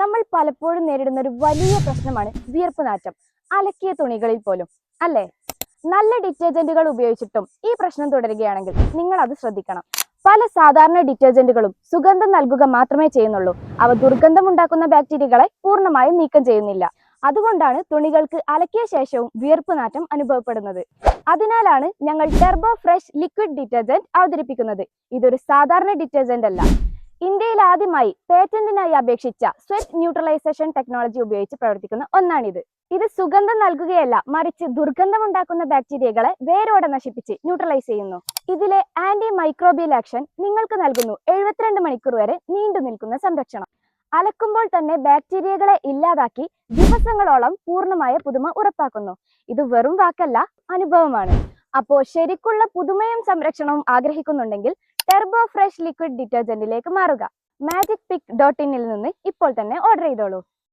നമ്മൾ പലപ്പോഴും നേരിടുന്ന ഒരു വലിയ പ്രശ്നമാണ് വിയർപ്പ് നാറ്റം, അലക്കിയ തുണികളിൽ പോലും, അല്ലേ? നല്ല ഡിറ്റർജന്റുകൾ ഉപയോഗിച്ചിട്ടും ഈ പ്രശ്നം തുടരുകയാണെങ്കിൽ നിങ്ങൾ അത് ശ്രദ്ധിക്കണം. പല സാധാരണ ഡിറ്റർജന്റുകളും സുഗന്ധം നൽകുക മാത്രമേ ചെയ്യുന്നുള്ളൂ. അവ ദുർഗന്ധം ഉണ്ടാക്കുന്ന ബാക്ടീരിയകളെ പൂർണ്ണമായും നീക്കം ചെയ്യുന്നില്ല. അതുകൊണ്ടാണ് തുണികൾക്ക് അലക്കിയ ശേഷവും വിയർപ്പ് നാറ്റം അനുഭവപ്പെടുന്നത്. അതിനാലാണ് ഞങ്ങൾ ടർബോ ഫ്രഷ് ലിക്വിഡ് ഡിറ്റർജന്റ് അവതരിപ്പിക്കുന്നത്. ഇതൊരു സാധാരണ ഡിറ്റർജന്റ് അല്ല. ഇന്ത്യയിൽ ആദ്യമായി പേറ്റന്റിനായി അപേക്ഷിച്ച സ്വെറ്റ് ന്യൂട്രലൈസേഷൻ ടെക്നോളജി ഉപയോഗിച്ച് പ്രവർത്തിക്കുന്ന ഒന്നാണിത്. ഇത് സുഗന്ധം നൽകുകയല്ല, മറിച്ച് ദുർഗന്ധമുണ്ടാക്കുന്ന ബാക്ടീരിയകളെ വേരോടെ നശിപ്പിച്ച് ന്യൂട്രലൈസ് ചെയ്യുന്നു. ഇതിലെ ആന്റി മൈക്രോബിയൽ ആക്ഷൻ നിങ്ങൾക്ക് നൽകുന്നു 72 മണിക്കൂർ വരെ നീണ്ടു നിൽക്കുന്ന സംരക്ഷണം. അലക്കുമ്പോൾ തന്നെ ബാക്ടീരിയകളെ ഇല്ലാതാക്കി ദിവസങ്ങളോളം പൂർണ്ണമായ പുതുമ ഉറപ്പാക്കുന്നു. ഇത് വെറും വാക്കല്ല, അനുഭവമാണ്. അപ്പോൾ ശരിക്കുള്ള പുതുമയും സംരക്ഷണവും ആഗ്രഹിക്കുന്നുണ്ടെങ്കിൽ ടർബോ ഫ്രഷ് ലിക്വിഡ് ഡിറ്റർജന്റിലേക്ക് മാറുക. magic pick.in നിന്ന് ഇപ്പോൾ തന്നെ ഓർഡർ ചെയ്തോളൂ.